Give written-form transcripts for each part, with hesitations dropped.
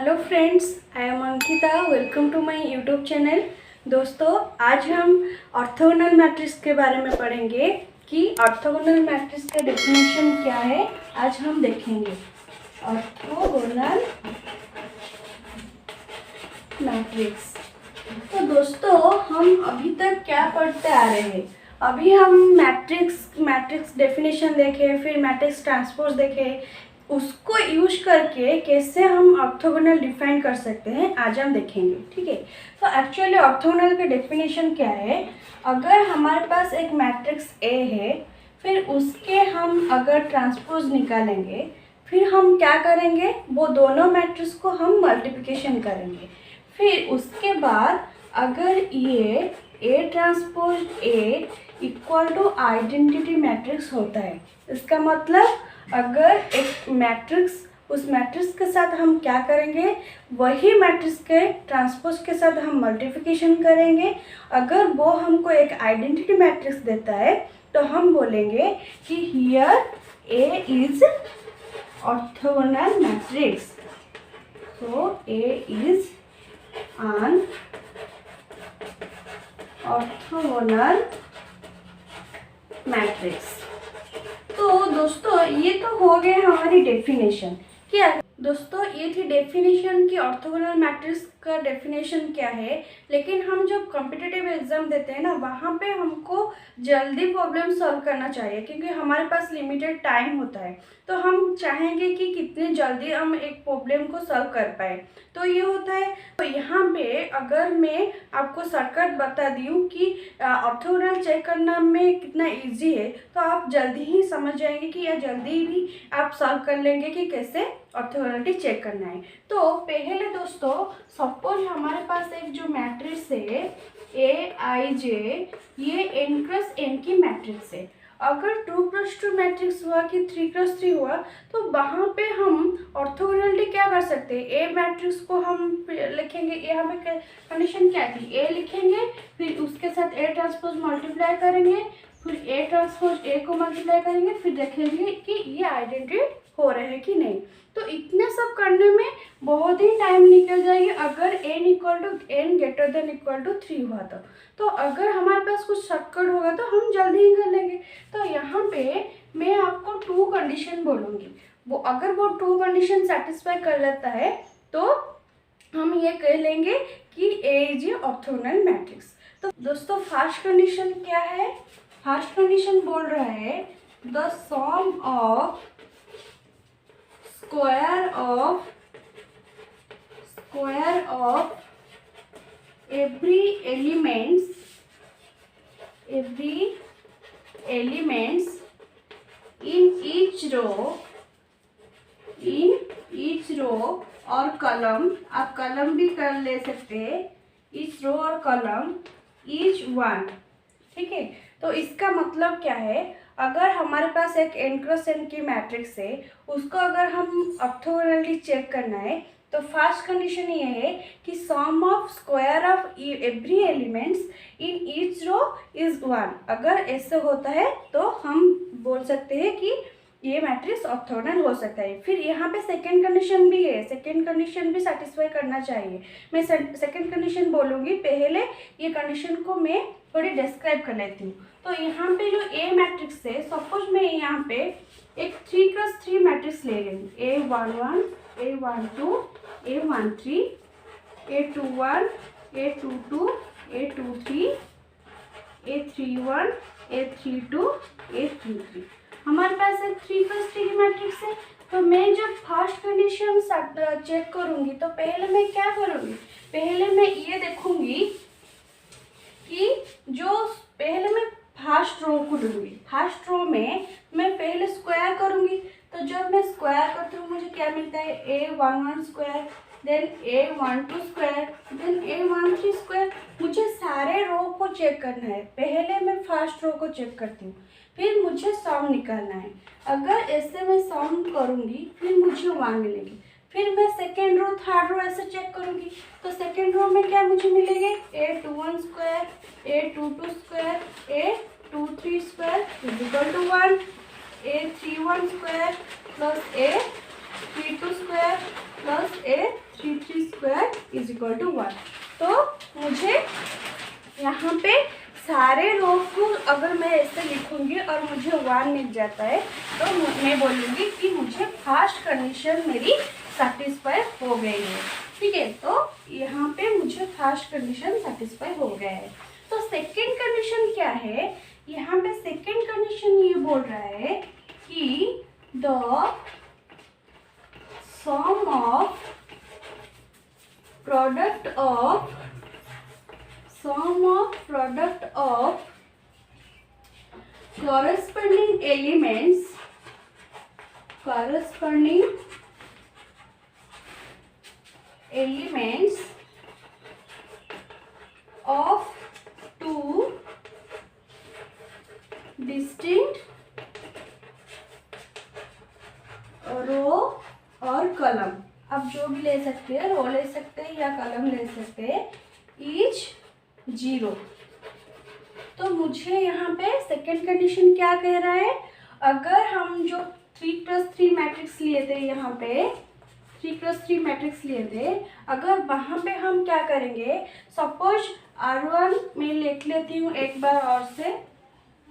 Hello friends, I am Ankita. Welcome to my YouTube channel. दोस्तों, आज हम ऑर्थोगोनल मैट्रिक्स के बारे में पढ़ेंगे कि ऑर्थोगोनल मैट्रिक्स का डेफिनेशन क्या है। आज हम देखेंगे ऑर्थोगोनल मैट्रिक्स। तो दोस्तों, हम अभी तक क्या पढ़ते आ रहे हैं? अभी हम मैट्रिक्स डेफिनेशन देखे, फिर मैट्रिक्स ट्रांसपोज देखे, उसको यूज करके कैसे हम ऑर्थोगोनल डिफाइन कर सकते हैं आज हम देखेंगे। ठीक है, तो एक्चुअली ऑर्थोगोनल का डेफिनेशन क्या है? अगर हमारे पास एक मैट्रिक्स ए है, फिर उसके हम अगर ट्रांसपोज निकालेंगे, फिर हम क्या करेंगे, वो दोनों मैट्रिक्स को हम मल्टीप्लिकेशन करेंगे। फिर उसके बाद अगर ये A transpose A equal to identity matrix होता है, इसका मतलब अगर एक मैट्रिक्स, उस मैट्रिक्स के साथ हम क्या करेंगे, वही मैट्रिक्स के ट्रांसपोज के साथ हम मल्टीप्लिकेशन करेंगे। अगर वो हमको एक आइडेंटिटी मैट्रिक्स देता है तो हम बोलेंगे कि here A is orthogonal matrix. So A is an orthogonal matrix. तो दोस्तों, ये तो हो गए हमारी डेफिनेशन। क्या दोस्तों, ये थी डेफिनेशन कि ऑर्थोगोनल मैट्रिक्स का डेफिनेशन क्या है। लेकिन हम जब कॉम्पिटिटिव एग्जाम देते हैं ना, वहाँ पे हमको जल्दी प्रॉब्लम सॉल्व करना चाहिए, क्योंकि हमारे पास लिमिटेड टाइम होता है। तो हम चाहेंगे कि कितने जल्दी हम एक प्रॉब्लम को सॉल्व कर पाए, तो ये होता है। तो यहाँ पे अगर मैं आपको शॉर्टकट बता दूँ कि ऑर्थोगोनल चेक करना में कितना इजी है, तो आप जल्दी ही समझ जाएंगे कि या जल्दी भी आप सॉल्व कर लेंगे कि कैसे ऑर्थोगोनलिटी चेक करना है। तो पहले दोस्तों, सपोज हमारे पास एक जो मैट्रिक्स है ए आई जे, ये n क्रॉस n की मैट्रिक्स है। अगर 2x2 मैट्रिक्स हुआ कि 3x3 हुआ, तो वहाँ पे हम ऑर्थोगोनलिटी क्या कर सकते हैं, ए मैट्रिक्स को हम लिखेंगे। ये हमें कंडीशन क्या थी, ए लिखेंगे, फिर उसके साथ ए ट्रांसपोज मल्टीप्लाई करेंगे, फिर ए ट्रांसपोज ए को मल्टीप्लाई करेंगे, फिर देखेंगे कि ये आइडेंटिटी हो रहे हैं कि नहीं। तो इतने सब करने में बहुत ही टाइम निकल जाएगी अगर n equal to n greater than equal to 3 हुआ तो अगर हमारे पास कुछ शॉर्टकट होगा तो हम जल्दी ही कर लेंगे। तो यहाँ पे मैं आपको 2 कंडीशन बोलूँगी, वो अगर वो 2 कंडीशन सेटिस्फाई कर लेता है तो हम ये कह लेंगे कि ए इज ए ऑर्थोगोनल मैट्रिक्स। तो दोस्तों, फर्स्ट कंडीशन क्या है? फर्स्ट कंडीशन बोल रहा है the sum of square of every elements in each row और कॉलम, आप कॉलम भी कर ले सकते हैं, each रो और कॉलम, each one। ठीक है, तो इसका मतलब क्या है? अगर हमारे पास एक n क्रॉस n की मैट्रिक्स है, उसको अगर हम ऑर्थोगोनलिटी चेक करना है, तो फर्स्ट कंडीशन ये है कि sum of square of every elements in each row is 1। अगर ऐसे होता है तो हम बोल सकते हैं कि ये मैट्रिक्स ऑर्थोगोनल हो सकता है। फिर यहाँ पे सेकंड कंडीशन भी है, सेकंड कंडीशन भी सेटिस्फाई करना चाहिए। मैं सेकंड कंडीशन बोलूँगी, पहले ये कंडीशन को मैं थोड़ी डिस्क्राइब कर लेती हूँ। तो यहाँ पे जो ए मैट्रिक्स है, सपोज मैं यहाँ पे एक 3x3 मैट्रिक्स ले रही हूँ, A11, A12, A13, A21, A22, A23, A31, A32, A33। हमारे पास एक 3x3 की मैट्रिक्स है। तो मैं जब फर्स्ट कंडीशन चेक करूँगी, तो पहले मैं क्या करूँगी, पहले मैं ये देखूँगी कि जो पहले मैं फर्स्ट रो को लूँगी। फर्स्ट रो में मैं पहले स्क्वायर करूँगी। तो जब मैं स्क्वायर करती हूँ, मुझे क्या मिलता है, A11 square, then A12 square, then A13 square. मुझे सारे रो को चेक करना है। पहले मैं फर्स्ट रो को चेक करती हूँ, फिर मुझे सम निकालना है। अगर ऐसे मैं सम करूँगी, फिर मुझे 1 मिलेगी। फिर मैं सेकेंड रो, थर्ड रो ऐसे चेक करूँगी, तो सेकेंड रो में क्या मुझे मिलेंगे, A21 square, A22 square, A23 square is equal to 1, A31 square plus 3 2 square plus A 3 3 square is equal to 1। तो मुझे यहाँ पे सारे रो को अगर मैं ऐसे लिखूंगी और मुझे 1 मिल जाता है तो मैं बोलूँगी कि मुझे फर्स्ट कंडीशन मेरी सेटिस्फाई हो गई है। ठीक है, तो यहाँ पे मुझे फर्स्ट कंडीशन सेटिस्फाई हो गया है। तो सेकंड कंडीशन क्या है, यहाँ पे सेकंड कंडीशन ये बोल रहा है कि the sum of product of corresponding elements of two distinct row और कलम, आप जो भी ले सकते हैं, रो ले सकते हैं या कलम ले सकते हैं, इज 0। तो मुझे यहाँ पे सेकेंड कंडीशन क्या कह रहा है, अगर हम जो 3 + 3 मैट्रिक्स लिए थे, यहाँ पे 3 + 3 मैट्रिक्स लिए थे, अगर वहाँ पे हम क्या करेंगे, सपोज R1 मैं लिख लेती हूँ एक बार और से।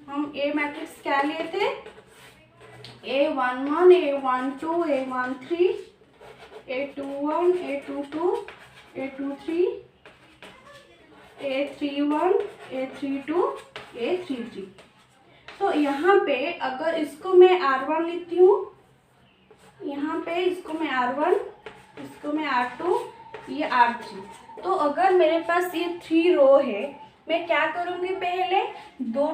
हम ए मैट्रिक्स क्या लिए थे, A11 A12 A13 A21 A22 A23 A31 A32 A33। तो यहाँ पे अगर इसको मैं R1 लेती हूँ, यहाँ पे इसको मैं R1, इसको मैं R2, ये R3। तो अगर मेरे पास ये 3 रो है, मैं क्या करूँगी, पहले दो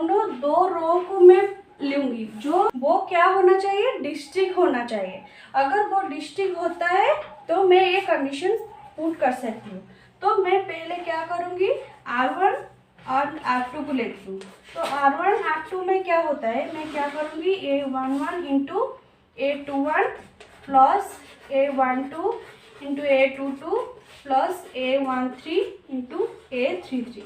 रो को मैं लूँगी, जो वो क्या होना चाहिए, डिस्ट्रिक्ट होना चाहिए। अगर वो डिस्ट्रिक्ट होता है तो मैं ये कंडीशन पुट कर सकती हूँ। तो मैं पहले क्या करूँगी, R1 और R2 को लेती हूँ। तो R1 R2 में क्या होता है, मैं क्या करूँगी, A11 into A21 plus A12 into A22 plus A13 into A33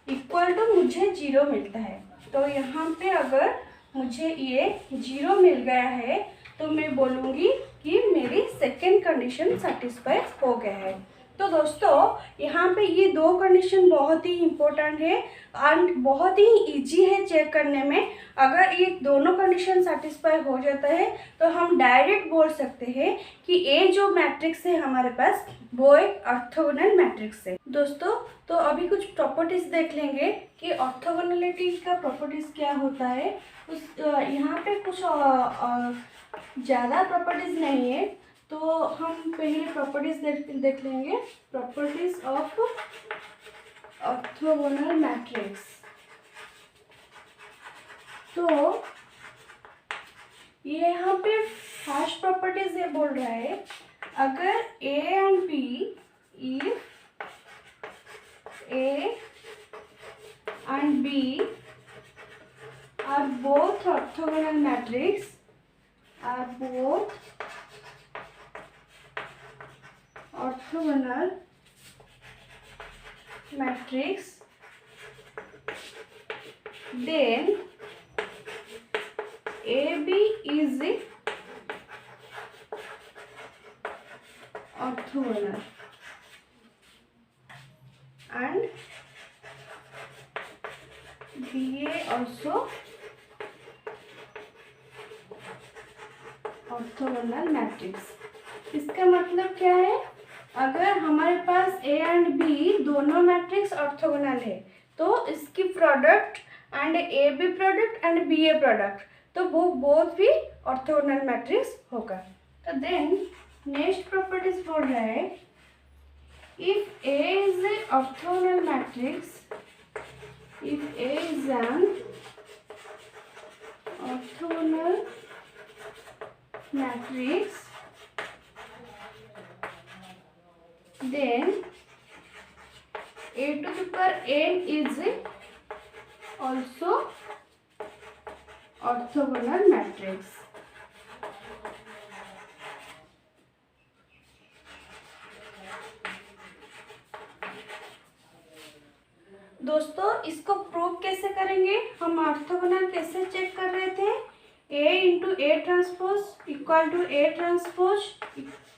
equal to मुझे 0 मिलता है। तो यहाँ पे अगर मुझे ये 0 मिल गया है तो मैं बोलूँगी कि मेरी सेकेंड कंडीशन सेटिस्फाई हो गया है। तो दोस्तों यहाँ पे ये 2 कंडीशन बहुत ही इम्पोर्टेंट है एंड बहुत ही इजी है चेक करने में। अगर ये दोनों कंडीशन सेटिस्फाई हो जाता है तो हम डायरेक्ट बोल सकते हैं कि ये जो मैट्रिक्स है हमारे पास वो एक ऑर्थोगोनल मैट्रिक्स है। दोस्तों तो अभी कुछ प्रॉपर्टीज देख लेंगे कि ऑर्थोगोनलिटी का प्रॉपर्टीज क्या होता है। उस यहाँ पे कुछ ज़्यादा प्रॉपर्टीज नहीं है, तो हम पहले प्रॉपर्टीज देख लेंगे। Properties of orthogonal matrix. तो ये यहाँ पे फर्स्ट प्रॉपर्टीज ये बोल रहा है, अगर A and B, if A and B are both orthogonal matrix, are both orthogonal matrix, then AB is orthogonal and BA also orthogonal matrix. इसका मतलब क्या है, अगर हमारे पास A एंड B दोनों मैट्रिक्स ऑर्थोगोनल है तो इसकी product and AB product and BA product, तो वो बोथ भी ऑर्थोगोनल मैट्रिक्स होगा। तो देन नेक्स्ट प्रॉपर्टीज बोल रहा है, if A is a orthogonal matrix, if A is an orthogonal matrix, then A to the power n is also orthogonal matrix। दोस्तों इसको प्रूव कैसे करेंगे, हम ऑर्थोगोनल कैसे चेक कर रहे थे, A into A transpose equal to A transpose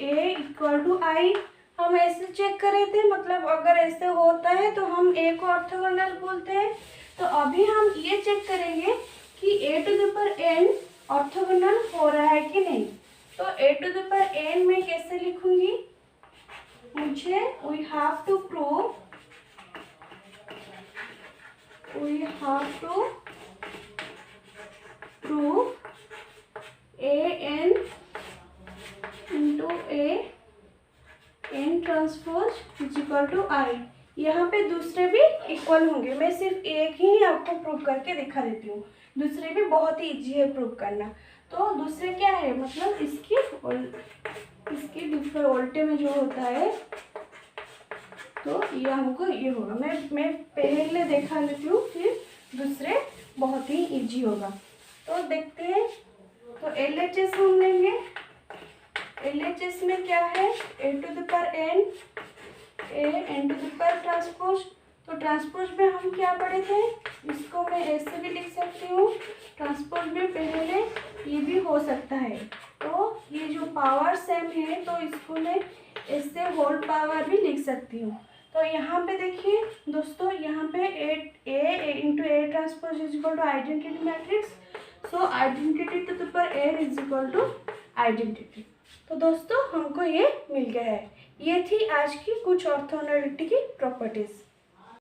A equal to I. हम ऐसे चेक कर रहे थे, मतलब अगर ऐसे होता है तो हम ए को ऑर्थोगोनल बोलते हैं। तो अभी हम ये चेक करेंगे कि A to the power n orthogonal हो रहा है कि नहीं। तो A to the power n में कैसे लिखूंगी, मुझे we have to prove A n into A n transpose is equal to I. यहाँ पे दूसरे भी इक्वल होंगे, मैं सिर्फ एक ही आपको प्रूव करके दिखा देती हूँ, दूसरे भी बहुत ही इजी है प्रूव करना। तो दूसरे क्या है, मतलब इसके दूसरे उल्टे में जो होता है, तो ये हमको ये होगा। मैं पहले दिखा लेती हूँ, फिर दूसरे बहुत ही इजी होगा। तो देखते हैं। तो LHS हम लेंगे। LHS में क्या है, A to the power n A n to the power transpose. तो ट्रांसपोज में हम क्या पढ़े थे, इसको मैं ऐसे भी लिख सकती हूँ, ट्रांसपोज में पहले ये भी हो सकता है। तो ये जो पावर सेम है तो इसको मैं इससे होल पावर भी लिख सकती हूँ। तो यहाँ पे देखिए दोस्तों, यहाँ पे A into A transpose is equal to identity matrix. So identity to the power n is equal to identity. तो दोस्तों हमको ये मिल गया है। ये थी आज की कुछ ऑर्थोगोनैलिटी की प्रॉपर्टीज।